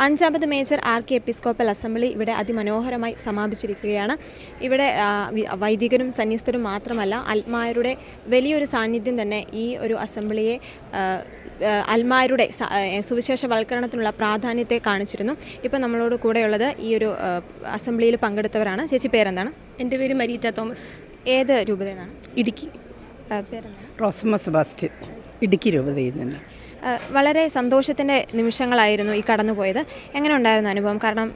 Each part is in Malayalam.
അഞ്ചാമത് മേജർ ആർക്കി എപ്പിസ്കോപ്പൽ അസംബ്ലി ഇവിടെ അതിമനോഹരമായി സമാപിച്ചിരിക്കുകയാണ്. ഇവിടെ വൈദികരും സന്യസ്തരും മാത്രമല്ല, അൽമായരുടെ വലിയൊരു സാന്നിധ്യം തന്നെ ഈ ഒരു അസംബ്ലിയെ അൽമായരുടെ സുവിശേഷവൽക്കരണത്തിനുള്ള പ്രാധാന്യത്തെ കാണിച്ചിരുന്നു. ഇപ്പോൾ നമ്മളോട് കൂടെയുള്ളത് ഈ ഒരു അസംബ്ലിയിൽ പങ്കെടുത്തവരാണ്. ചേച്ചി പേരെന്താണ്? എൻ്റെ പേര് മരീറ്റ തോമസ്. ഏത് രൂപതയെന്നാണ്? ഇടുക്കി. പേരെന്താണ്? റോസമ്മ സെബാസ്റ്റ്യൻ, ഇടുക്കി രൂപതയിൽ നിന്ന്. വളരെ സന്തോഷത്തിൻ്റെ നിമിഷങ്ങളായിരുന്നു ഈ കടന്നുപോയത്. എങ്ങനെ ഉണ്ടായിരുന്നു അനുഭവം? കാരണം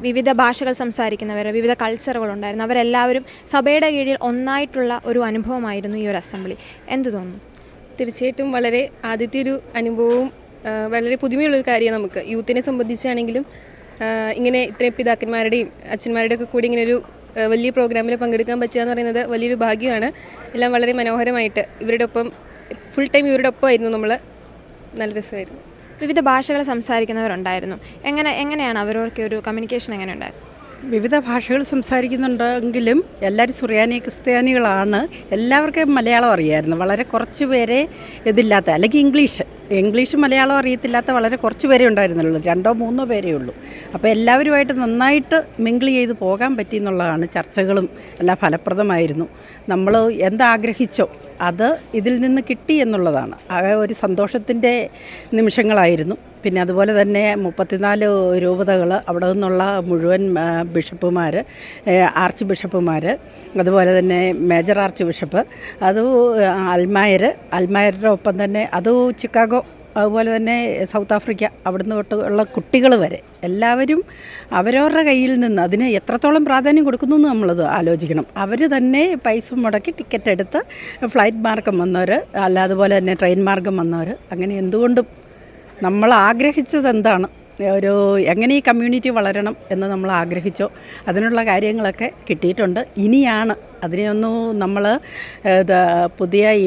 വിവിധ ഭാഷകൾ സംസാരിക്കുന്നവർ, വിവിധ കൾച്ചറുകളുണ്ടായിരുന്നു, അവരെല്ലാവരും സഭയുടെ കീഴിൽ ഒന്നായിട്ടുള്ള ഒരു അനുഭവമായിരുന്നു ഈ ഒരു അസംബ്ലി. എന്തു തോന്നുന്നു? തീർച്ചയായിട്ടും വളരെ ആദ്യത്തെ ഒരു അനുഭവവും വളരെ പുതുമയുള്ളൊരു കാര്യമാണ് നമുക്ക്. യൂത്തിനെ സംബന്ധിച്ചാണെങ്കിലും ഇങ്ങനെ ഇത്രയും പിതാക്കന്മാരുടെയും അച്ഛന്മാരുടെയും ഒക്കെ കൂടി ഇങ്ങനെ ഒരു വലിയ പ്രോഗ്രാമിൽ പങ്കെടുക്കാൻ പറ്റുക എന്ന് പറയുന്നത് വലിയൊരു ഭാഗ്യമാണ്. എല്ലാം വളരെ മനോഹരമായിട്ട് ഇവരുടെ ഒപ്പം ഫുൾ ടൈം ഇവരുടെ ഒപ്പമായിരുന്നു നമ്മൾ. നല്ല രസമായിരുന്നു. വിവിധ ഭാഷകൾ സംസാരിക്കുന്നവരുണ്ടായിരുന്നു. എങ്ങനെയാണ് അവരൊക്കെ ഒരു കമ്മ്യൂണിക്കേഷൻ എങ്ങനെ ഉണ്ടായിരുന്നു? വിവിധ ഭാഷകൾ സംസാരിക്കുന്നുണ്ടെങ്കിലും എല്ലാവരും സുറിയാനി ക്രിസ്ത്യാനികളാണ്. എല്ലാവർക്കും മലയാളം അറിയാമായിരുന്നു. വളരെ കുറച്ച് പേരെ ഇതില്ലാത്ത, അല്ലെങ്കിൽ ഇംഗ്ലീഷ് മലയാളം അറിയത്തില്ലാത്ത വളരെ കുറച്ച് പേരെ ഉണ്ടായിരുന്നുള്ളൂ. 2-3 പേരേ ഉള്ളൂ. അപ്പോൾ എല്ലാവരുമായിട്ട് നന്നായിട്ട് മിങ്കിൾ ചെയ്ത് പോകാൻ പറ്റി എന്നുള്ളതാണ്. ചർച്ചകളും എല്ലാം ഫലപ്രദമായിരുന്നു. നമ്മൾ എന്താഗ്രഹിച്ചോ അത് ഇതിൽ നിന്ന് കിട്ടി എന്നുള്ളതാണ്. ഒരു സന്തോഷത്തിൻ്റെ നിമിഷങ്ങളായിരുന്നു. പിന്നെ അതുപോലെ തന്നെ 34 രൂപതകൾ, അവിടെ നിന്നുള്ള മുഴുവൻ ബിഷപ്പുമാർ, ആർച്ച് ബിഷപ്പുമാർ, അതുപോലെ തന്നെ മേജർ ആർച്ച് ബിഷപ്പ്, അത് അൽമായരുടെ ഒപ്പം തന്നെ അത് ചിക്കാഗോ, അതുപോലെ തന്നെ സൗത്ത് ആഫ്രിക്ക, അവിടുന്ന് തൊട്ടുള്ള കുട്ടികൾ വരെ എല്ലാവരും അവരവരുടെ കയ്യിൽ നിന്ന് അതിന് എത്രത്തോളം പ്രാധാന്യം കൊടുക്കുന്നു എന്ന് നമ്മളത് ആലോചിക്കണം. അവർ തന്നെ പൈസ മുടക്കി ടിക്കറ്റ് എടുത്ത് ഫ്ലൈറ്റ് മാർഗം വന്നവർ, അല്ല അതുപോലെ തന്നെ ട്രെയിൻ മാർഗം വന്നവർ, അങ്ങനെ എന്തുകൊണ്ടും നമ്മൾ ആഗ്രഹിച്ചത് എന്താണ്, എങ്ങനെ ഈ കമ്മ്യൂണിറ്റി വളരണം എന്ന് നമ്മൾ ആഗ്രഹിച്ചോ അതിനുള്ള കാര്യങ്ങളൊക്കെ കിട്ടിയിട്ടുണ്ട്. ഇനിയാണ് അതിനെയൊന്നും നമ്മൾ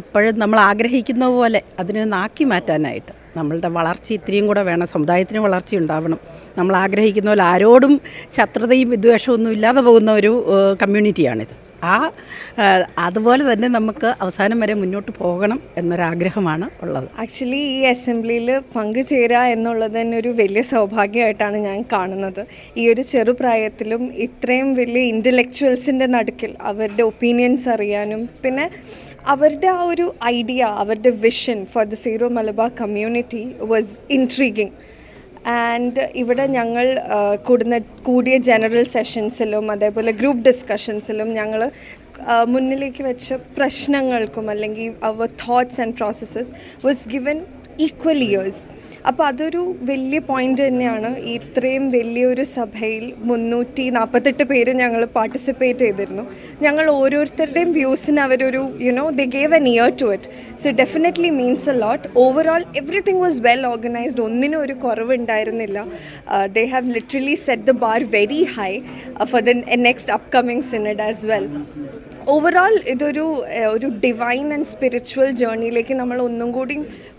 ഇപ്പോഴും നമ്മൾ ആഗ്രഹിക്കുന്ന പോലെ അതിനെയൊന്ന് ആക്കി മാറ്റാനായിട്ട് നമ്മളുടെ വളർച്ച ഇത്രയും കൂടെ വേണം. സമുദായത്തിന് വളർച്ച ഉണ്ടാവണം. നമ്മൾ ആഗ്രഹിക്കുന്ന പോലെ ആരോടും ശത്രുതയും വിദ്വേഷമൊന്നും ഇല്ലാതെ പോകുന്ന ഒരു കമ്മ്യൂണിറ്റിയാണിത്. അതുപോലെ തന്നെ നമുക്ക് അവസാനം വരെ മുന്നോട്ട് പോകണം എന്നൊരാഗ്രഹമാണ് ഉള്ളത്. ആക്ച്വലി ഈ അസംബ്ലിയിൽ പങ്കുചേരുക എന്നുള്ളത് തന്നെ ഒരു വലിയ സൗഭാഗ്യമായിട്ടാണ് ഞാൻ കാണുന്നത്. ഈ ഒരു ചെറുപ്രായത്തിലും ഇത്രയും വലിയ ഇൻ്റലക്ച്വൽസിൻ്റെ നടുക്കിൽ അവരുടെ ഒപ്പീനിയൻസ് അറിയാനും, പിന്നെ അവരുടെ ആ ഒരു ഐഡിയ, അവരുടെ vision for the zero Malabar community was intriguing. And ഇവിടെ ഞങ്ങൾ കൂടിയ ജനറൽ സെഷൻസിലും അതേപോലെ ഗ്രൂപ്പ് ഡിസ്കഷൻസിലും ഞങ്ങൾ മുന്നിലേക്ക് വെച്ച പ്രശ്നങ്ങൾക്കും അല്ലെങ്കിൽ അവർ thoughts and processes was given equal years. അപ്പോൾ അതൊരു വലിയ പോയിൻ്റ് തന്നെയാണ്. ഇത്രയും വലിയൊരു സഭയിൽ 348 പേര് ഞങ്ങൾ പാർട്ടിസിപ്പേറ്റ് ചെയ്തിരുന്നു. ഞങ്ങൾ ഓരോരുത്തരുടെയും വ്യൂസിന് അവരൊരു they gave an ear to it. So definitely means a lot. Overall everything was well organised. ഒന്നിനും ഒരു കുറവുണ്ടായിരുന്നില്ല. They have literally set the bar very high for the next upcoming synod as well. Overall ഇതൊരു ഡിവൈൻ ആൻഡ് സ്പിരിച്വൽ ജേർണിയിലേക്ക് നമ്മൾ ഒന്നും കൂടി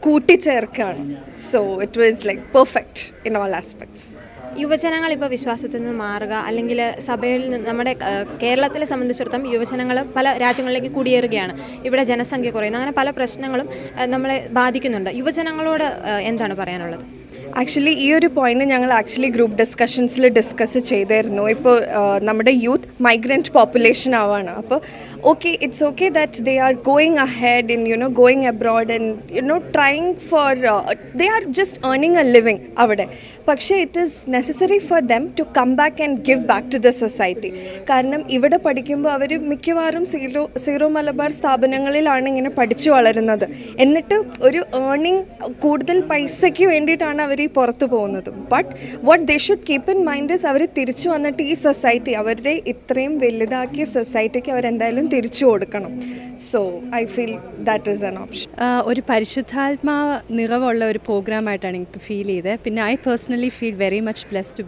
കൂട്ടിച്ചേർക്കുകയാണ്. So it was like perfect in all aspects. യുവജനങ്ങൾ ഇപ്പോൾ വിശ്വാസത്തിൽ നിന്ന് മാറുക, അല്ലെങ്കിൽ സഭയിൽ നിന്ന് നമ്മുടെ കേരളത്തിലെ സംബന്ധിച്ചിടത്തോളം യുവജനങ്ങൾ പല രാജ്യങ്ങളിലേക്ക് കുടിയേറുകയാണ്. ഇവിടെ ജനസംഖ്യ കുറയുന്നു. അങ്ങനെ പല പ്രശ്നങ്ങളും നമ്മളെ ബാധിക്കുന്നുണ്ട്. യുവജനങ്ങളോട് എന്താണ് പറയാനുള്ളത്? ആക്ച്വലി ഈ ഒരു പോയിന്റ് ഞങ്ങൾ ഗ്രൂപ്പ് ഡിസ്കഷൻസിൽ ഡിസ്കസ് ചെയ്തായിരുന്നു. ഇപ്പോൾ നമ്മുടെ യൂത്ത് മൈഗ്രൻറ്റ് പോപ്പുലേഷൻ ആവാണ്. അപ്പോൾ it's okay that they are going ahead in going abroad and trying for they are just earning a living avade. പക്ഷേ it is necessary for them to come back and give back to the society. കാരണം ഇവിടെ പഠിക്കുമ്പോൾ അവർ മിക്കവാറും സീറോ മലബാർ സ്ഥാപനങ്ങളിലാണ് ഇങ്ങനെ പഠിച്ചു വളരുന്നത്. എന്നിട്ട് ഒരു ഏർണിംഗ്, കൂടുതൽ പൈസയ്ക്ക് വേണ്ടിയിട്ടാണ് അവർ ഈ പുറത്തു പോകുന്നത്. But what they should keep in mind is അവർ തിരിച്ചു വന്നിട്ട് ഈ സൊസൈറ്റി, അവരുടെ ഇത്രയും വലുതാക്കിയ സൊസൈറ്റിക്ക് അവരെന്തായാലും തിരിച്ചു കൊടുക്കണം. So I feel that is an option. ഒരു പരിശുദ്ധാത്മാ നിറവുള്ള ഒരു പ്രോഗ്രാമായിട്ടാണ് എനിക്ക് ഫീൽ ചെയ്തത്. പിന്നെ I personally feel very much blessed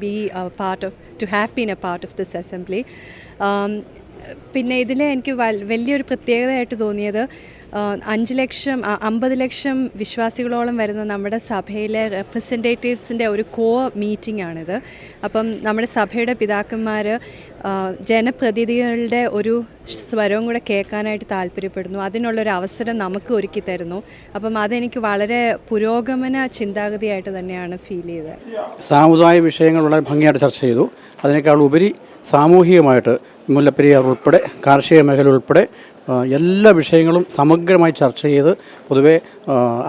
to have been a part of this assembly. പിന്നെ ഇതിൽ എനിക്ക് വലിയൊരു പ്രത്യേകതയായിട്ട് തോന്നിയത് 5 ലക്ഷം 50 ലക്ഷം വിശ്വാസികളോളം വരുന്ന നമ്മുടെ സഭയിലെ റെപ്രസെൻറ്റേറ്റീവ്സിൻ്റെ ഒരു മീറ്റിംഗ് ആണിത്. അപ്പം നമ്മുടെ സഭയുടെ പിതാക്കന്മാർ ജനപ്രതിനിധികളുടെ ഒരു സ്വരവും കൂടെ കേൾക്കാനായിട്ട് താല്പര്യപ്പെടുന്നു. അതിനുള്ളൊരു അവസരം നമുക്ക് ഒരുക്കി തരുന്നു. അപ്പം അതെനിക്ക് വളരെ പുരോഗമന ചിന്താഗതിയായിട്ട് തന്നെയാണ് ഫീൽ ചെയ്തത്. സാമുദായിക വിഷയങ്ങൾ വളരെ ഭംഗിയായിട്ട് ചർച്ച ചെയ്തു. അതിനേക്കാൾ ഉപരി സാമൂഹികമായിട്ട് മുല്ലപ്പെരിയാർ ഉൾപ്പെടെ കാർഷിക മേഖല ഉൾപ്പെടെ എല്ലാ വിഷയങ്ങളും സമഗ്രമായി ചർച്ച ചെയ്ത് പൊതുവെ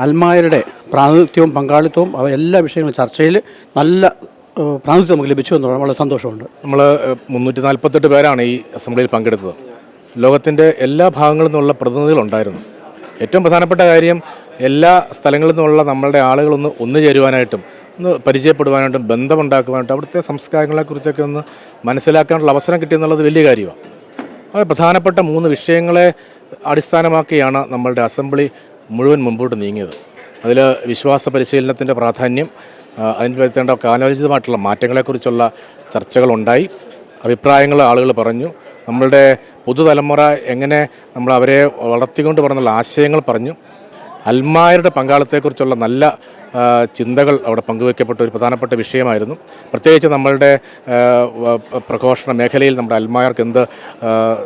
അൽമായരുടെ പ്രാതിനിധ്യവും പങ്കാളിത്തവും എല്ലാ വിഷയങ്ങളും ചർച്ചയിൽ നല്ല പ്രാതിനിധ്യം നമുക്ക് ലഭിച്ചു എന്നുള്ളത് വളരെ സന്തോഷമുണ്ട്. നമ്മൾ 348 പേരാണ് ഈ അസംബ്ലിയിൽ പങ്കെടുത്തത്. ലോകത്തിൻ്റെ എല്ലാ ഭാഗങ്ങളിൽ നിന്നുള്ള പ്രതിനിധികളുണ്ടായിരുന്നു. ഏറ്റവും പ്രധാനപ്പെട്ട കാര്യം എല്ലാ സ്ഥലങ്ങളിൽ നിന്നുള്ള നമ്മളുടെ ആളുകളൊന്ന് ഒന്നുചേരുവാനായിട്ടും ഒന്ന് പരിചയപ്പെടുവാനായിട്ടും ബന്ധമുണ്ടാക്കുവാനായിട്ടും അവിടുത്തെ സംസ്കാരങ്ങളെക്കുറിച്ചൊക്കെ ഒന്ന് മനസ്സിലാക്കാനുള്ള അവസരം കിട്ടിയെന്നുള്ളത് വലിയ കാര്യമാണ്. വളരെ പ്രധാനപ്പെട്ട 3 വിഷയങ്ങളെ അടിസ്ഥാനമാക്കിയാണ് നമ്മളുടെ അസംബ്ലി മുഴുവൻ മുമ്പോട്ട് നീങ്ങിയത്. അതിൽ വിശ്വാസ പരിശീലനത്തിൻ്റെ പ്രാധാന്യം, അതിന് വരുത്തേണ്ട കാലോചിതമായിട്ടുള്ള മാറ്റങ്ങളെക്കുറിച്ചുള്ള ചർച്ചകളുണ്ടായി, അഭിപ്രായങ്ങൾ ആളുകൾ പറഞ്ഞു, നമ്മളുടെ പുതുതലമുറ എങ്ങനെ നമ്മൾ അവരെ വളർത്തിക്കൊണ്ട് പറഞ്ഞുള്ള ആശയങ്ങൾ പറഞ്ഞു, അൽമായരുടെ പങ്കാളിത്തത്തെക്കുറിച്ചുള്ള നല്ല ചിന്തകൾ അവിടെ പങ്കുവയ്ക്കപ്പെട്ട ഒരു പ്രധാനപ്പെട്ട വിഷയമായിരുന്നു. പ്രത്യേകിച്ച് നമ്മളുടെ പ്രഘോഷണ മേഖലയിൽ നമ്മുടെ അൽമായർക്ക് എന്ത്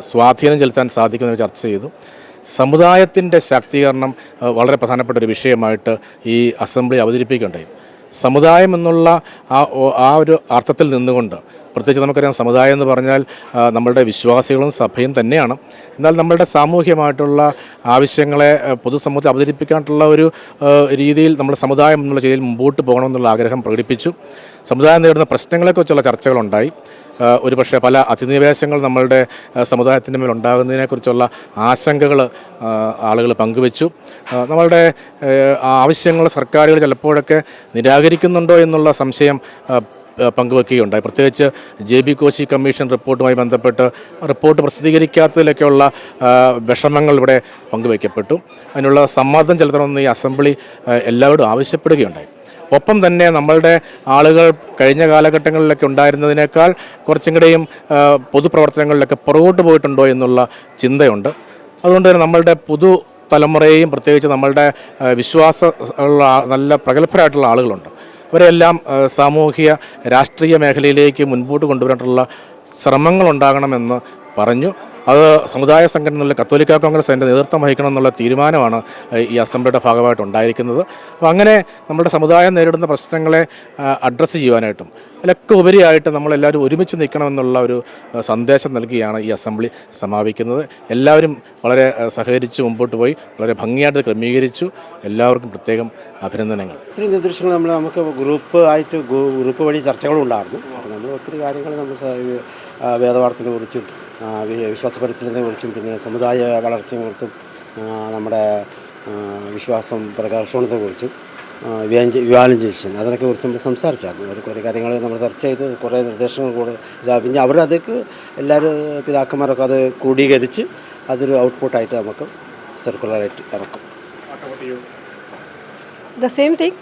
സ്വാധീനം ചെലുത്താൻ സാധിക്കുമെന്ന് ചർച്ച ചെയ്തു. സമുദായത്തിൻ്റെ ശാക്തീകരണം വളരെ പ്രധാനപ്പെട്ട ഒരു വിഷയമായിട്ട് ഈ അസംബ്ലി അവതരിപ്പിക്കുകയുണ്ടായി. സമുദായം എന്നുള്ള ആ ഒരു അർത്ഥത്തിൽ നിന്നുകൊണ്ട്, പ്രത്യേകിച്ച് നമുക്കറിയാം സമുദായം എന്ന് പറഞ്ഞാൽ നമ്മളുടെ വിശ്വാസികളും സഭയും തന്നെയാണ്. എന്നാൽ നമ്മളുടെ സാമൂഹ്യമായിട്ടുള്ള ആവശ്യങ്ങളെ പൊതുസമൂഹത്തിൽ അവതരിപ്പിക്കാനുള്ള ഒരു രീതിയിൽ നമ്മൾ സമുദായം എന്നുള്ള രീതിയിൽ മുമ്പോട്ട് പോകണമെന്നുള്ള ആഗ്രഹം പ്രകടിപ്പിച്ചു. സമുദായം നേരിടുന്ന പ്രശ്നങ്ങളെക്കുറിച്ചുള്ള ചർച്ചകളുണ്ടായി. ഒരുപക്ഷെ പല അധിനിവേശങ്ങൾ നമ്മളുടെ സമുദായത്തിൻ്റെ മേൽ ഉണ്ടാകുന്നതിനെക്കുറിച്ചുള്ള ആശങ്കകൾ ആളുകൾ പങ്കുവച്ചു. നമ്മളുടെ ആവശ്യങ്ങൾ സർക്കാരുകൾ ചിലപ്പോഴൊക്കെ നിരാകരിക്കുന്നുണ്ടോ എന്നുള്ള സംശയം പങ്കുവെക്കുകയുണ്ടായി. പ്രത്യേകിച്ച് JB കോശി കമ്മീഷൻ റിപ്പോർട്ടുമായി ബന്ധപ്പെട്ട് റിപ്പോർട്ട് പ്രസിദ്ധീകരിക്കാത്തതിലൊക്കെയുള്ള വിഷമങ്ങൾ ഇവിടെ പങ്കുവയ്ക്കപ്പെട്ടു. അതിനുള്ള സമ്മർദ്ദം ചെലുത്തണമെന്ന് ഈ അസംബ്ലി എല്ലാവരോടും ആവശ്യപ്പെടുകയുണ്ടായി. ഒപ്പം തന്നെ നമ്മളുടെ ആളുകൾ കഴിഞ്ഞ കാലഘട്ടങ്ങളിലൊക്കെ ഉണ്ടായിരുന്നതിനേക്കാൾ കുറച്ചും കൂടെയും പൊതുപ്രവർത്തനങ്ങളിലൊക്കെ പുറകോട്ട് പോയിട്ടുണ്ടോ എന്നുള്ള ചിന്തയുണ്ട്. അതുകൊണ്ട് തന്നെ നമ്മളുടെ തലമുറയെയും പ്രത്യേകിച്ച് നമ്മളുടെ വിശ്വാസമുള്ള നല്ല പ്രഗത്ഭരായിട്ടുള്ള ആളുകളുണ്ട്. അവരെല്ലാം സാമൂഹിക രാഷ്ട്രീയ മേഖലയിലേക്ക് മുൻപോട്ട് കൊണ്ടുവരാനുള്ള ശ്രമങ്ങളുണ്ടാകണമെന്ന് പറഞ്ഞു. അത് സമുദായ സംഘടനകളിലെ കത്തോലിക്ക കോൺഗ്രസ് അതിൻ്റെ നേതൃത്വം വഹിക്കണം എന്നുള്ള തീരുമാനമാണ് ഈ അസംബ്ലിയുടെ ഭാഗമായിട്ട് ഉണ്ടായിരിക്കുന്നത്. അപ്പോൾ അങ്ങനെ നമ്മുടെ സമുദായം നേരിടുന്ന പ്രശ്നങ്ങളെ അഡ്രസ്സ് ചെയ്യുവാനായിട്ടും അതിലൊക്കെ ഉപരിയായിട്ട് നമ്മളെല്ലാവരും ഒരുമിച്ച് നിൽക്കണമെന്നുള്ള ഒരു സന്ദേശം നൽകിയാണ് ഈ അസംബ്ലി സമാപിക്കുന്നത്. എല്ലാവരും വളരെ സഹകരിച്ച് മുമ്പോട്ട് പോയി വളരെ ഭംഗിയായിട്ട് ക്രമീകരിച്ചു. എല്ലാവർക്കും പ്രത്യേകം അഭിനന്ദനങ്ങൾ. ഒത്തിരി നിർദ്ദേശങ്ങൾ നമുക്ക് ഗ്രൂപ്പ് വഴി ചർച്ചകളുണ്ടായിരുന്നു. അപ്പോൾ നമ്മൾ ഒത്തിരി കാര്യങ്ങൾ നമ്മൾ വേദപാഠത്തിനെ കുറിച്ചും വിശ്വാസ പരിശീലനത്തെക്കുറിച്ചും പിന്നെ സമുദായ വളർച്ചയെക്കുറിച്ചും നമ്മുടെ വിശ്വാസം പ്രകാശനത്തെക്കുറിച്ചും ഇവാഞ്ചലിസേഷൻ അതിനൊക്കെ കുറിച്ച് നമ്മൾ സംസാരിച്ചായിരുന്നു. അത് കുറേ കാര്യങ്ങൾ നമ്മൾ ചർച്ച ചെയ്തു. കുറേ നിർദ്ദേശങ്ങൾ കൂടെ പിന്നെ അവരതൊക്കെ എല്ലാവരും പിതാക്കന്മാരൊക്കെ അത് ക്രോഡീകരിച്ച് അതൊരു ഔട്ട്പുട്ടായിട്ട് നമുക്ക് സർക്കുലറായിട്ട് ഇറക്കും. The same thing.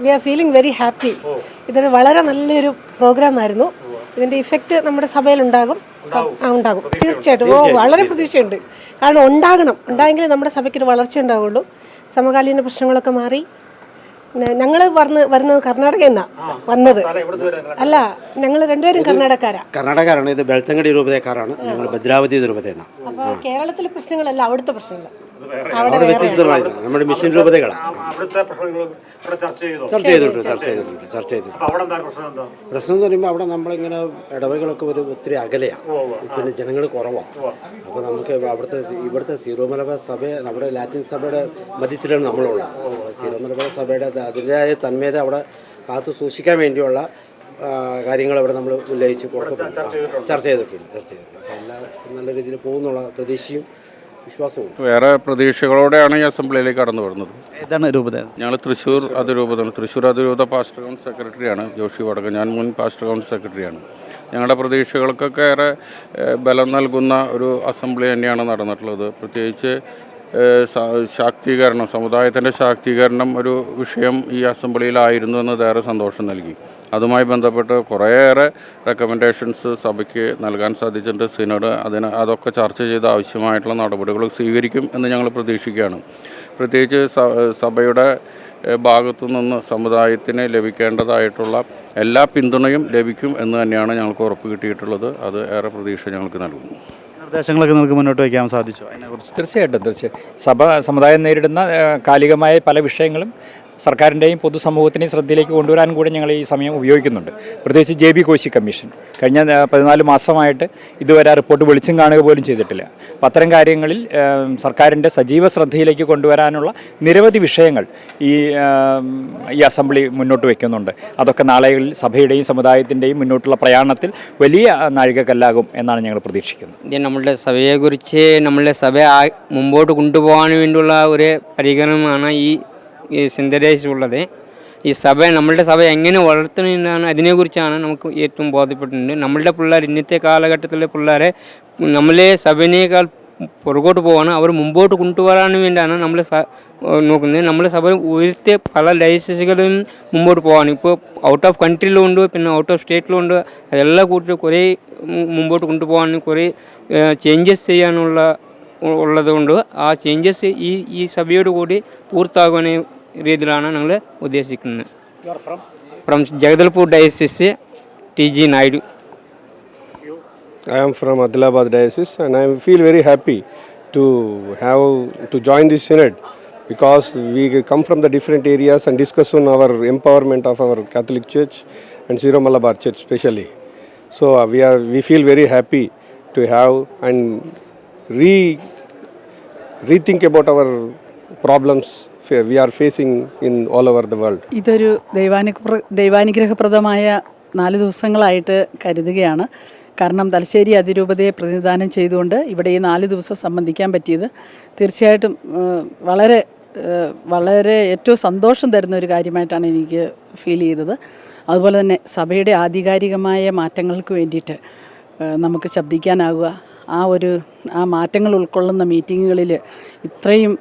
We are feeling very happy. ഇതൊരു വളരെ നല്ലൊരു പ്രോഗ്രാം ആയിരുന്നു. ഇതിൻ്റെ ഇഫക്റ്റ് നമ്മുടെ സഭയിൽ ഉണ്ടാകും തീർച്ചയായിട്ടും. വളരെ പ്രതീക്ഷയുണ്ട്. കാരണം ഉണ്ടായെങ്കിൽ നമ്മുടെ സഭയ്ക്കൊരു വളർച്ച ഉണ്ടാവുള്ളൂ. സമകാലീന പ്രശ്നങ്ങളൊക്കെ മാറി. ഞങ്ങൾ വരുന്നത് കർണാടകയിൽ നിന്നാണ് വന്നത്. അല്ല, ഞങ്ങൾ രണ്ടുപേരും കർണാടകക്കാരാണ്. ഇത് ബെൽത്തങ്കടി രൂപതക്കാരാണ്. ഞങ്ങൾ ഭദ്രാവതി രൂപതയിൽ നിന്നാണ്. അപ്പോൾ കേരളത്തിലെ പ്രശ്നങ്ങളല്ല അവിടുത്തെ പ്രശ്നങ്ങൾ. അവിടെ വ്യത്യസ്തമായിരുന്നു. നമ്മുടെ മിഷൻ രൂപതകളാണ്. ചർച്ച ചെയ്തിട്ടുണ്ട്. പ്രശ്നം എന്ന് പറയുമ്പോൾ അവിടെ നമ്മളിങ്ങനെ ഇടവകളൊക്കെ ഒത്തിരി അകലെയാണ്. പിന്നെ ജനങ്ങൾ കുറവാണ്. അപ്പോൾ നമുക്ക് ഇവിടുത്തെ സീറോ മലബാർ സഭ നമ്മുടെ ലാറ്റിൻ സഭയുടെ മധ്യത്തിലാണ് നമ്മളുള്ളത്. സീറോ മലബാർ സഭയുടെ അതിൻ്റെതായ തന്മയത അവിടെ കാത്തു സൂക്ഷിക്കാൻ വേണ്ടിയുള്ള കാര്യങ്ങൾ അവിടെ നമ്മൾ ഉന്നയിച്ച് ചർച്ച ചെയ്തിട്ടുണ്ട്. അപ്പോൾ എല്ലാം നല്ല രീതിയിൽ പോകുന്നുള്ള പ്രതീക്ഷയും വിശ്വാസവും. വേറെ പ്രതീക്ഷകളോടെയാണ് ഈ അസംബ്ലിയിലേക്ക് കടന്നു വരുന്നത്. ഏതാണ് രൂപത? ഞങ്ങൾ തൃശ്ശൂർ അതിരൂപതയാണ്. തൃശ്ശൂർ അതിരൂപത പാസ്റ്റർ കൗൺസിൽ സെക്രട്ടറിയാണ് ജോഷി വടക്ക. ഞാൻ മുൻ പാസ്റ്റർ കൗൺസിൽ സെക്രട്ടറിയാണ്. ഞങ്ങളുടെ പ്രതീക്ഷകൾക്കൊക്കെ ഏറെ ബലം നൽകുന്ന ഒരു അസംബ്ലി തന്നെയാണ് നടന്നിട്ടുള്ളത്. പ്രത്യേകിച്ച് ശാക്തീകരണം, സമുദായത്തിൻ്റെ ശാക്തീകരണം ഒരു വിഷയം ഈ അസംബ്ലിയിലായിരുന്നു എന്നതേറെ സന്തോഷം നൽകി. അതുമായി ബന്ധപ്പെട്ട് കുറേയേറെ റെക്കമെൻഡേഷൻസ് സഭയ്ക്ക് നൽകാൻ സാധിച്ചിട്ടുണ്ട്. സിനഡ് അതൊക്കെ ചർച്ച ചെയ്ത് ആവശ്യമായിട്ടുള്ള നടപടികൾ സ്വീകരിക്കും എന്ന് ഞങ്ങൾ പ്രതീക്ഷിക്കുകയാണ്. പ്രത്യേകിച്ച് സഭയുടെ ഭാഗത്തു നിന്ന് സമുദായത്തിന് ലഭിക്കേണ്ടതായിട്ടുള്ള എല്ലാ പിന്തുണയും ലഭിക്കും എന്ന് തന്നെയാണ് ഞങ്ങൾക്ക് ഉറപ്പ് കിട്ടിയിട്ടുള്ളത്. അത് ഏറെ പ്രതീക്ഷ ഞങ്ങൾക്ക് നൽകുന്നു. നിർദ്ദേശങ്ങളൊക്കെ നിങ്ങൾക്ക് മുന്നോട്ട് വയ്ക്കാൻ സാധിച്ചു അതിനെക്കുറിച്ച്? തീർച്ചയായിട്ടും സമുദായം നേരിടുന്ന കാലികമായ പല വിഷയങ്ങളും സർക്കാരിൻ്റെയും പൊതുസമൂഹത്തിൻ്റെയും ശ്രദ്ധയിലേക്ക് കൊണ്ടുവരാനും കൂടെ ഞങ്ങൾ ഈ സമയം ഉപയോഗിക്കുന്നുണ്ട്. പ്രത്യേകിച്ച് JB കോശി കമ്മീഷൻ കഴിഞ്ഞ 14 മാസമായിട്ട് ഇതുവരെ ആ റിപ്പോർട്ട് വെളിച്ചം കാണുക പോലും ചെയ്തിട്ടില്ല. അപ്പം അത്തരം കാര്യങ്ങളിൽ സർക്കാരിൻ്റെ സജീവ ശ്രദ്ധയിലേക്ക് കൊണ്ടുവരാനുള്ള നിരവധി വിഷയങ്ങൾ ഈ അസംബ്ലി മുന്നോട്ട് വയ്ക്കുന്നുണ്ട്. അതൊക്കെ നാളെകളിൽ സഭയുടെയും സമുദായത്തിൻ്റെയും മുന്നോട്ടുള്ള പ്രയാണത്തിൽ വലിയ നാഴികക്കല്ലാകും എന്നാണ് ഞങ്ങൾ പ്രതീക്ഷിക്കുന്നത്. നമ്മളുടെ സഭയെക്കുറിച്ച് നമ്മളുടെ സഭ മുമ്പോട്ട് കൊണ്ടുപോകാൻ വേണ്ടിയുള്ള ഒരു പരിഗണനമാണ് ഈ ചിന്തയിലുള്ളത്. ഈ നമ്മളുടെ സഭ എങ്ങനെ വളർത്തുന്നതാണ് അതിനെക്കുറിച്ചാണ് നമുക്ക് ഏറ്റവും ബോധ്യപ്പെട്ടിട്ടുണ്ട്. നമ്മളുടെ പിള്ളേർ ഇന്നത്തെ കാലഘട്ടത്തിലെ പിള്ളേരെ നമ്മളെ സഭനേക്കാൾ പുറകോട്ട് പോകാൻ അവർ മുമ്പോട്ട് കൊണ്ടുവരാൻ വേണ്ടിയാണ് നമ്മൾ നോക്കുന്നത്. നമ്മുടെ സഭ ഉയർത്തിയ പല ലൈസൻസുകളും മുമ്പോട്ട് പോകാൻ ഇപ്പോൾ ഔട്ട് ഓഫ് കൺട്രിയിലും ഉണ്ട്, പിന്നെ ഔട്ട് ഓഫ് സ്റ്റേറ്റിലും ഉണ്ട്. അതെല്ലാം കൂട്ടി കുറേ മുമ്പോട്ട് കൊണ്ടുപോകാൻ കുറേ ചേഞ്ചസ് ഉള്ളതുകൊണ്ട് ആ ചേഞ്ചസ് ഈ സഭയോട് കൂടി പൂർത്തിയാകുന്ന രീതിയിലാണ് ഞങ്ങൾ ഉദ്ദേശിക്കുന്നത്. From Jagdalpur diocese TG Naidu. I am from Adilabad diocese and I feel very happy to join this synod because we come from the different areas and discuss on our empowerment of our Catholic Church and Syro Malabar Church especially. So we feel very happy to have and rethink about our problems we are facing in all over the world. ഇതൊരു ദൈവാനുഗ്രഹപ്രദമായ 4 ദിവസങ്ങളായിട്ട് കരുതുകയാണ്. കാരണം തലശ്ശേരി അതിരൂപതയെ പ്രതിനിധാനം ചെയ്തുകൊണ്ട് ഇവിടെ ഈ 4 ദിവസം സംബന്ധിക്കാൻ പറ്റിയത് തീർച്ചയായിട്ടും വളരെ ഏറ്റവും സന്തോഷം തരുന്ന ഒരു കാര്യമായിട്ടാണ് എനിക്ക് ഫീൽ ചെയ്തത്. അതുപോലെ തന്നെ സഭയുടെ ആധികാരികമായ മാറ്റങ്ങൾക്ക് വേണ്ടിയിട്ട് നമുക്ക് ശബ്ദിക്കാനാവുക, ആ മാറ്റങ്ങൾ ഉൾക്കൊള്ളുന്ന മീറ്റിങ്ങുകളിൽ ഇത്രയും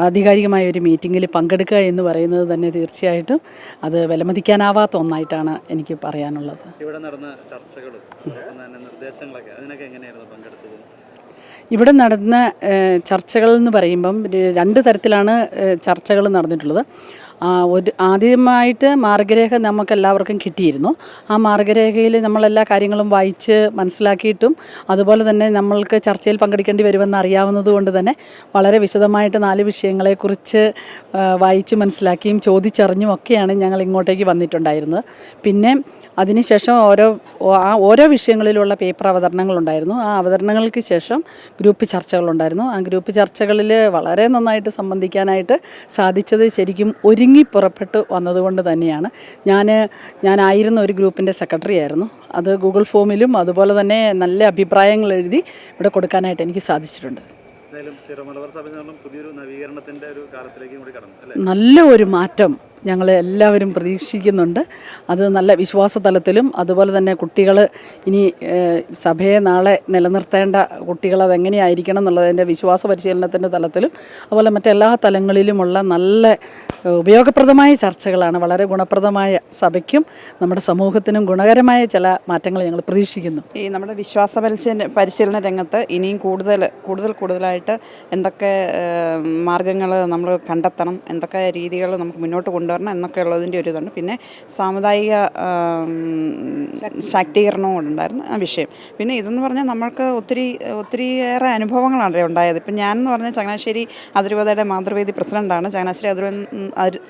ആധികാരികമായ ഒരു മീറ്റിങ്ങിൽ പങ്കെടുക്കുക എന്ന് പറയുന്നത് തന്നെ തീർച്ചയായിട്ടും അത് വിലമതിക്കാനാവാത്ത ഒന്നായിട്ടാണ് എനിക്ക് പറയാനുള്ളത്. ഇവിടെ നടന്ന ചർച്ചകളും നിർദ്ദേശങ്ങളൊക്കെ അതിനൊക്കെ എങ്ങനെയായിരുന്നു പങ്കെടുത്തത്? ഇവിടെ നടന്ന ചർച്ചകൾ എന്ന് പറയുമ്പം 2 തരത്തിലാണ് ചർച്ചകൾ നടന്നിട്ടുള്ളത്. ആദ്യമായിട്ട് മാർഗരേഖ നമുക്കെല്ലാവർക്കും കിട്ടിയിരുന്നു. ആ മാർഗരേഖയിൽ നമ്മളെല്ലാ കാര്യങ്ങളും വായിച്ച് മനസ്സിലാക്കിയിട്ടും അതുപോലെ തന്നെ നമ്മൾക്ക് ചർച്ചയിൽ പങ്കെടുക്കേണ്ടി വരുമെന്ന് അറിയാവുന്നത് കൊണ്ട് തന്നെ വളരെ വിശദമായിട്ട് 4 വിഷയങ്ങളെക്കുറിച്ച് വായിച്ച് മനസ്സിലാക്കിയും ചോദിച്ചറിഞ്ഞും ഒക്കെയാണ് ഞങ്ങൾ ഇങ്ങോട്ടേക്ക് വന്നിട്ടുണ്ടായിരുന്നത്. പിന്നെ അതിനുശേഷം ഓരോ വിഷയങ്ങളിലുള്ള പേപ്പർ അവതരണങ്ങളുണ്ടായിരുന്നു. ആ അവതരണങ്ങൾക്ക് ശേഷം ഗ്രൂപ്പ് ചർച്ചകളുണ്ടായിരുന്നു. ആ ഗ്രൂപ്പ് ചർച്ചകളിൽ വളരെ നന്നായിട്ട് സംബന്ധിക്കാനായിട്ട് സാധിച്ചത് ശരിക്കും ഒരുങ്ങി പുറപ്പെട്ട് വന്നതുകൊണ്ട് തന്നെയാണ്. ഞാനായിരുന്ന ഒരു ഗ്രൂപ്പിൻ്റെ സെക്രട്ടറി ആയിരുന്നു. അത് ഗൂഗിൾ ഫോമിലും അതുപോലെ തന്നെ നല്ല അഭിപ്രായങ്ങൾ എഴുതി ഇവിടെ കൊടുക്കാനായിട്ട് എനിക്ക് സാധിച്ചിട്ടുണ്ട്. നല്ല ഒരു മാറ്റം ഞങ്ങൾ എല്ലാവരും പ്രതീക്ഷിക്കുന്നുണ്ട്. അത് നല്ല വിശ്വാസ തലത്തിലും അതുപോലെ തന്നെ കുട്ടികൾ ഇനി സഭയെ നാളെ നിലനിർത്തേണ്ട കുട്ടികൾ അതെങ്ങനെയായിരിക്കണം എന്നുള്ളതിൻ്റെ വിശ്വാസ പരിശീലനത്തിൻ്റെ തലത്തിലും അതുപോലെ മറ്റെല്ലാ തലങ്ങളിലുമുള്ള നല്ല ഉപയോഗപ്രദമായ ചർച്ചകളാണ്. വളരെ ഗുണപ്രദമായ സഭയ്ക്കും നമ്മുടെ സമൂഹത്തിനും ഗുണകരമായ ചില മാറ്റങ്ങൾ ഞങ്ങൾ പ്രതീക്ഷിക്കുന്നു. ഈ നമ്മുടെ വിശ്വാസ പരിശീലന രംഗത്ത് ഇനിയും കൂടുതലായിട്ട് എന്തൊക്കെ മാർഗങ്ങൾ നമ്മൾ കണ്ടെത്തണം, എന്തൊക്കെ രീതികൾ നമുക്ക് മുന്നോട്ട് കൊണ്ടുവരണം എന്നൊക്കെ ഉള്ളതിൻ്റെ ഒരു ഇതുണ്ട്. പിന്നെ സാമുദായിക ശാക്തീകരണവും ഉണ്ടായിരുന്നു ആ വിഷയം. പിന്നെ ഇതെന്ന് പറഞ്ഞാൽ നമ്മൾക്ക് ഒത്തിരിയേറെ അനുഭവങ്ങളാണ് ഉണ്ടായത്. ഇപ്പം ഞാനെന്ന് പറഞ്ഞാൽ ചങ്ങനാശ്ശേരി അതിരൂപതയുടെ മാതൃവേദി പ്രസിഡൻ്റാണ്. ചങ്ങനാശ്ശേരി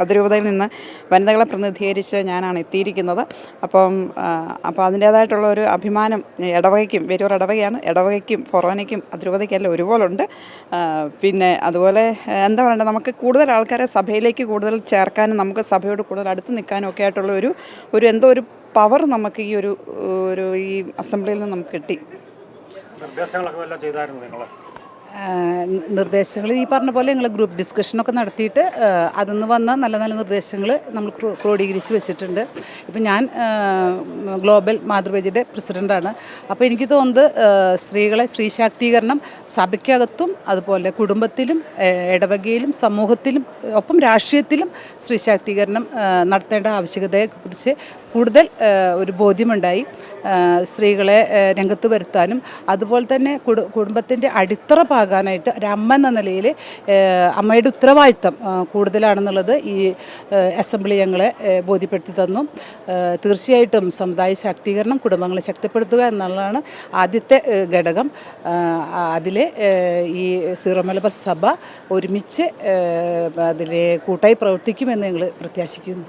അതിരൂപതയിൽ നിന്ന് വനിതകളെ പ്രതിനിധീകരിച്ച് ഞാനാണ് എത്തിയിരിക്കുന്നത്. അപ്പോൾ അതിൻ്റേതായിട്ടുള്ള ഒരു അഭിമാനം ഇടവകയ്ക്കും, വേരൂർ ഇടവകയാണ്, ഇടവകയ്ക്കും ഫൊറോനയ്ക്കും അതിരൂപതയ്ക്കെല്ലാം ഒരുപോലുണ്ട്. പിന്നെ അതുപോലെ എന്താ പറയണ്ടത്, നമുക്ക് കൂടുതൽ ആൾക്കാരെ സഭയിലേക്ക് കൂടുതൽ ചേർക്കാനും നമുക്ക് സഭയോട് കൂടുതൽ അടുത്ത് നിൽക്കാനും ഒക്കെ ആയിട്ടുള്ള ഒരു പവർ നമുക്ക് ഈ അസംബ്ലിയിൽ നിന്ന് നമുക്ക് കിട്ടി. നിർദ്ദേശങ്ങൾ ഈ പറഞ്ഞ പോലെ ഞങ്ങൾ ഗ്രൂപ്പ് ഡിസ്കഷനൊക്കെ നടത്തിയിട്ട് അതിൽ നിന്ന് വന്ന നല്ല നല്ല നിർദ്ദേശങ്ങൾ നമ്മൾ ക്രോഡീകരിച്ച് വെച്ചിട്ടുണ്ട്. ഇപ്പം ഞാൻ ഗ്ലോബൽ മാതൃവേദിയുടെ പ്രസിഡൻ്റാണ്. അപ്പോൾ എനിക്ക് തോന്നുന്നത് സ്ത്രീ ശാക്തീകരണം സഭയ്ക്കകത്തും അതുപോലെ കുടുംബത്തിലും ഇടവകയിലും സമൂഹത്തിലും ഒപ്പം രാഷ്ട്രീയത്തിലും സ്ത്രീ ശാക്തീകരണം നടത്തേണ്ട ആവശ്യകതയെക്കുറിച്ച് കൂടുതൽ ഒരു ബോധ്യമുണ്ടായി. സ്ത്രീകളെ രംഗത്ത് വരുത്താനും അതുപോലെ തന്നെ കുടുംബത്തിൻ്റെ അടിത്തറ പാകാനായിട്ട് ഒരു അമ്മ എന്ന നിലയിൽ അമ്മയുടെ ഉത്തരവാദിത്തം കൂടുതലാണെന്നുള്ളത് ഈ അസംബ്ലി ഞങ്ങളെ ബോധ്യപ്പെടുത്തി തന്നു. തീർച്ചയായിട്ടും സമുദായ ശാക്തീകരണം, കുടുംബങ്ങളെ ശക്തിപ്പെടുത്തുക എന്നുള്ളതാണ് ആദ്യത്തെ ഘടകം. അതിൽ ഈ സീറോ മലബാർ സഭ ഒരുമിച്ച് അതിൽ കൂട്ടായി പ്രവർത്തിക്കുമെന്ന് ഞങ്ങൾ പ്രത്യാശിക്കുന്നു.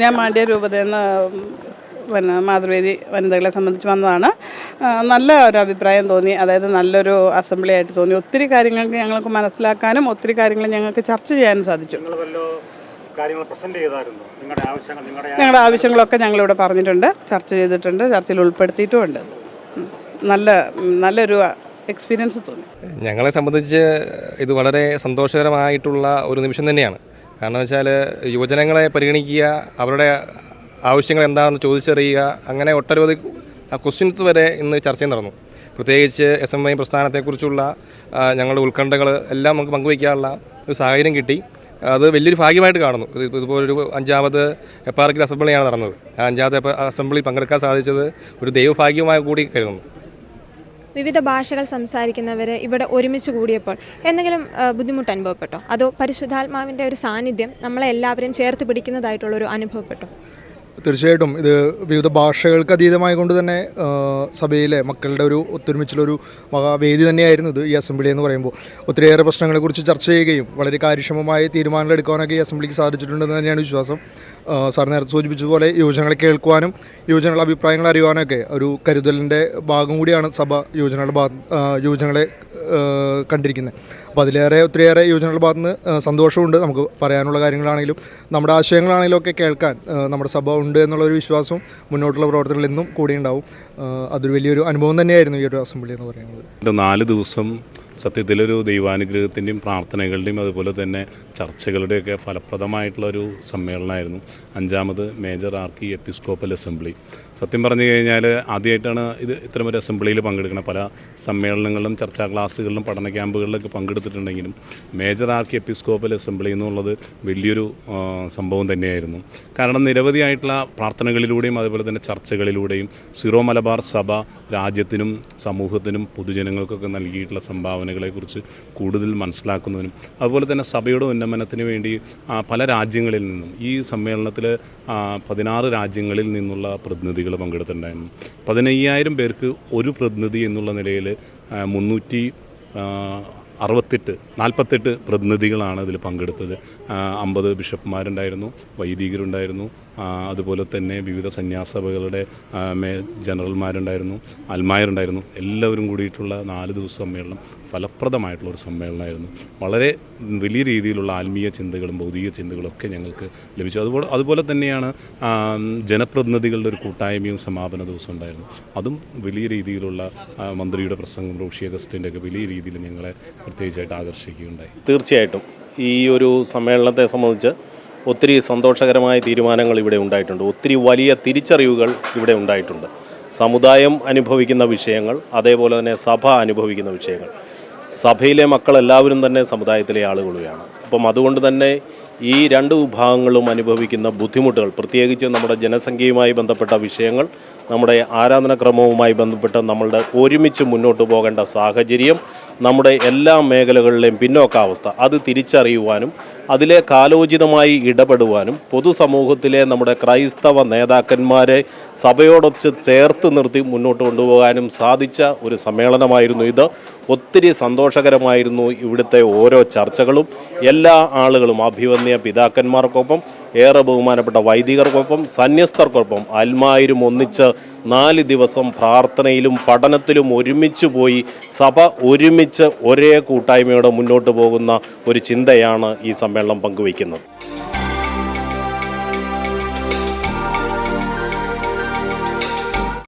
ഞാൻ മാണ്ഡ്യ രൂപതയിൽ നിന്ന് മാതൃവേദി വനിതകളെ സംബന്ധിച്ച് വന്നതാണ്. നല്ല ഒരു അഭിപ്രായം തോന്നി. അതായത് നല്ലൊരു അസംബ്ലി ആയിട്ട് തോന്നി. ഒത്തിരി കാര്യങ്ങൾക്ക് ഞങ്ങൾക്ക് മനസ്സിലാക്കാനും ഒത്തിരി കാര്യങ്ങൾ ഞങ്ങൾക്ക് ചർച്ച ചെയ്യാനും സാധിച്ചു. ഞങ്ങളുടെ ആവശ്യങ്ങളൊക്കെ ഞങ്ങളിവിടെ പറഞ്ഞിട്ടുണ്ട്, ചർച്ച ചെയ്തിട്ടുണ്ട്, ചർച്ചയിൽ ഉൾപ്പെടുത്തിയിട്ടുമുണ്ട്. നല്ലൊരു എക്സ്പീരിയൻസ് തോന്നി. ഞങ്ങളെ സംബന്ധിച്ച് ഇത് വളരെ സന്തോഷകരമായിട്ടുള്ള ഒരു നിമിഷം തന്നെയാണ്. കാരണം വെച്ചാൽ യുവജനങ്ങളെ പരിഗണിക്കുക, അവരുടെ ആവശ്യങ്ങൾ എന്താണെന്ന് ചോദിച്ചറിയുക, അങ്ങനെ ഒട്ടനവധി ക്വസ്റ്റ്യൻസ് വരെ ഇന്ന് ചർച്ചയും നടന്നു. പ്രത്യേകിച്ച് SMI പ്രസ്ഥാനത്തെക്കുറിച്ചുള്ള ഞങ്ങളുടെ ഉത്കണ്ഠകൾ എല്ലാം നമുക്ക് പങ്കുവയ്ക്കാനുള്ള ഒരു സാഹചര്യം കിട്ടി. അത് വലിയൊരു ഭാഗ്യമായിട്ട് കാണുന്നു. ഇതുപോലൊരു 5ാമത് എപ്പാർക്കിൽ അസംബ്ലിയാണ് നടന്നത്. ആ 5ാമത്തെ അസംബ്ലി പങ്കെടുക്കാൻ സാധിച്ചത് ഒരു ദൈവഭാഗ്യമായി കൂടി കരുതുന്നു. വിവിധ ഭാഷകൾ സംസാരിക്കുന്നവർ ഇവിടെ ഒരുമിച്ച് കൂടിയപ്പോൾ എന്തെങ്കിലും ബുദ്ധിമുട്ട് അനുഭവപ്പെട്ടോ? അതോ പരിശുദ്ധാത്മാവിൻ്റെ ഒരു സാന്നിധ്യം നമ്മളെ എല്ലാവരെയും ചേർത്ത് പിടിക്കുന്നതായിട്ടുള്ളൊരു അനുഭവപ്പെട്ടോ? തീർച്ചയായിട്ടും ഇത് വിവിധ ഭാഷകൾക്ക് അതീതമായ കൊണ്ട് തന്നെ സഭയിലെ മക്കളുടെ ഒരു ഒത്തൊരുമിച്ചുള്ളൊരു മഹാവേദി തന്നെയായിരുന്നു ഇത്. ഈ അസംബ്ലി എന്ന് പറയുമ്പോൾ ഒത്തിരിയേറെ പ്രശ്നങ്ങളെക്കുറിച്ച് ചർച്ച ചെയ്യുകയും വളരെ കാര്യക്ഷമമായ തീരുമാനങ്ങൾ എടുക്കാനൊക്കെ ഈ അസംബ്ലിക്ക് സാധിച്ചിട്ടുണ്ടെന്ന് തന്നെയാണ് വിശ്വാസം. സാർ നേരത്തെ സൂചിപ്പിച്ചതുപോലെ യുവജനങ്ങളെ കേൾക്കുവാനും യുവജനങ്ങളുടെ അഭിപ്രായങ്ങൾ അറിയുവാനൊക്കെ ഒരു കരുതലിൻ്റെ ഭാഗം കൂടിയാണ് സഭ യുവജനങ്ങളെ കണ്ടിരിക്കുന്നത്. അപ്പോൾ അതിലേറെ ഒത്തിരിയേറെ യുവജനങ്ങളുടെ ഭാഗത്ത് നിന്ന് സന്തോഷമുണ്ട്. നമുക്ക് പറയാനുള്ള കാര്യങ്ങളാണെങ്കിലും നമ്മുടെ ആശയങ്ങളാണെങ്കിലും ഒക്കെ കേൾക്കാൻ നമ്മുടെ സഭ ഉണ്ട് എന്നുള്ളൊരു വിശ്വാസവും മുന്നോട്ടുള്ള പ്രവർത്തനങ്ങളിൽ നിന്നും കൂടിയുണ്ടാവും. അതൊരു വലിയൊരു അനുഭവം തന്നെയായിരുന്നു ഈ ഒരു അസംബ്ലി എന്ന് പറയുന്നത്. 4 ദിവസം സത്യത്തിലൊരു ദൈവാനുഗ്രഹത്തിൻ്റെയും പ്രാർത്ഥനകളുടെയും അതുപോലെ തന്നെ ചർച്ചകളുടെയൊക്കെ ഫലപ്രദമായിട്ടുള്ളൊരു സമ്മേളനമായിരുന്നു 5ാമത് മേജർ ആർക്കി എപ്പിസ്കോപ്പൽ അസംബ്ലി. സത്യം പറഞ്ഞു കഴിഞ്ഞാൽ ആദ്യമായിട്ടാണ് ഇത്തരമൊരു അസംബ്ലിയിൽ പങ്കെടുക്കുന്നത്. പല സമ്മേളനങ്ങളിലും ചർച്ചാ ക്ലാസ്സുകളിലും പഠന ക്യാമ്പുകളിലൊക്കെ പങ്കെടുത്തിട്ടുണ്ടെങ്കിലും മേജർ ആർക്കി എപ്പിസ്കോപ്പൽ അസംബ്ലി എന്നുള്ളത് വലിയൊരു സംഭവം തന്നെയായിരുന്നു. കാരണം നിരവധിയായിട്ടുള്ള പ്രാർത്ഥനകളിലൂടെയും അതുപോലെ തന്നെ ചർച്ചകളിലൂടെയും സീറോ മലബാർ സഭ രാജ്യത്തിനും സമൂഹത്തിനും പൊതുജനങ്ങൾക്കൊക്കെ നൽകിയിട്ടുള്ള സംഭാവനകളെക്കുറിച്ച് കൂടുതൽ മനസ്സിലാക്കുന്നതിനും അതുപോലെ തന്നെ സഭയുടെ ഉന്നമനത്തിന് വേണ്ടി പല രാജ്യങ്ങളിൽ നിന്നും ഈ സമ്മേളനത്തിൽ 16 രാജ്യങ്ങളിൽ നിന്നുള്ള പ്രതിനിധികൾ പങ്കെടുത്തിട്ടുണ്ടായിരുന്നു. 15,000 പേർക്ക് ഒരു പ്രതിനിധി എന്നുള്ള നിലയിൽ 48 പ്രതിനിധികളാണ് ഇതിൽ പങ്കെടുത്തത്. 50 ബിഷപ്പുമാരുണ്ടായിരുന്നു, വൈദികരുണ്ടായിരുന്നു, അതുപോലെ തന്നെ വിവിധ സന്യാസഭകളുടെ ജനറൽമാരുണ്ടായിരുന്നു, അൽമായരുണ്ടായിരുന്നു. എല്ലാവരും കൂടിയിട്ടുള്ള 4 ദിവസ സമ്മേളനം ഫലപ്രദമായിട്ടുള്ളൊരു സമ്മേളനമായിരുന്നു. വളരെ വലിയ രീതിയിലുള്ള ആത്മീയ ചിന്തകളും ഭൗതിക ചിന്തകളും ഒക്കെ ഞങ്ങൾക്ക് ലഭിച്ചു. അതുപോലെ തന്നെയാണ് ജനപ്രതിനിധികളുടെ ഒരു കൂട്ടായ്മയും സമാപന ദിവസം ഉണ്ടായിരുന്നു. അതും വലിയ രീതിയിലുള്ള മന്ത്രിയുടെ പ്രസംഗം റോഷി അഗസ്റ്റിൻ്റെ ഒക്കെ വലിയ രീതിയിൽ ഞങ്ങളെ പ്രത്യേകിച്ചായിട്ട് ആകർഷിക്കുകയുണ്ടായി. തീർച്ചയായിട്ടും ഈ ഒരു സമ്മേളനത്തെ സംബന്ധിച്ച് ഒത്തിരി സന്തോഷകരമായ തീരുമാനങ്ങൾ ഇവിടെ ഉണ്ടായിട്ടുണ്ട്. ഒത്തിരി വലിയ തിരിച്ചറിവുകൾ ഇവിടെ ഉണ്ടായിട്ടുണ്ട്. സമുദായം അനുഭവിക്കുന്ന വിഷയങ്ങൾ, അതേപോലെ തന്നെ സഭ അനുഭവിക്കുന്ന വിഷയങ്ങൾ. സഭയിലെ മക്കളെല്ലാവരും തന്നെ സമുദായത്തിലെ ആളുകളാണ്. അപ്പം അതുകൊണ്ട് തന്നെ ഈ 2 വിഭാഗങ്ങളും അനുഭവിക്കുന്ന ബുദ്ധിമുട്ടുകൾ, പ്രത്യേകിച്ച് നമ്മുടെ ജനസംഖ്യയുമായി ബന്ധപ്പെട്ട വിഷയങ്ങൾ, നമ്മുടെ ആരാധനാക്രമവുമായി ബന്ധപ്പെട്ട് നമ്മളുടെ ഒരുമിച്ച് മുന്നോട്ട് പോകേണ്ട സാഹചര്യം, നമ്മുടെ എല്ലാ മേഖലകളിലെയും പിന്നോക്കാവസ്ഥ അത് തിരിച്ചറിയുവാനും അതിലെ കാലോചിതമായി ഇടപെടുവാനും പൊതുസമൂഹത്തിലെ നമ്മുടെ ക്രൈസ്തവ നേതാക്കന്മാരെ സഭയോടൊപ്പം ചേർത്ത് നിർത്തി മുന്നോട്ട് കൊണ്ടുപോകാനും സാധിച്ച ഒരു സമ്മേളനമായിരുന്നു ഇത്. ഒത്തിരി സന്തോഷകരമായിരുന്നു ഇവിടുത്തെ ഓരോ ചർച്ചകളും. എല്ലാ ആളുകളും അഭിവന്യ പിതാക്കന്മാർക്കൊപ്പം, ഏറെ ബഹുമാനപ്പെട്ട വൈദികർക്കൊപ്പം, സന്യസ്തർക്കൊപ്പം അൽമായരും ഒന്നിച്ച് 4 ദിവസം പ്രാർത്ഥനയിലും പഠനത്തിലും ഒരുമിച്ച് പോയി സഭ ഒരുമിച്ച് ഒരേ കൂട്ടായ്മയോടെ മുന്നോട്ട് പോകുന്ന ഒരു ചിന്തയാണ് ഈ സമ്മേളനം പങ്കുവയ്ക്കുന്നത്.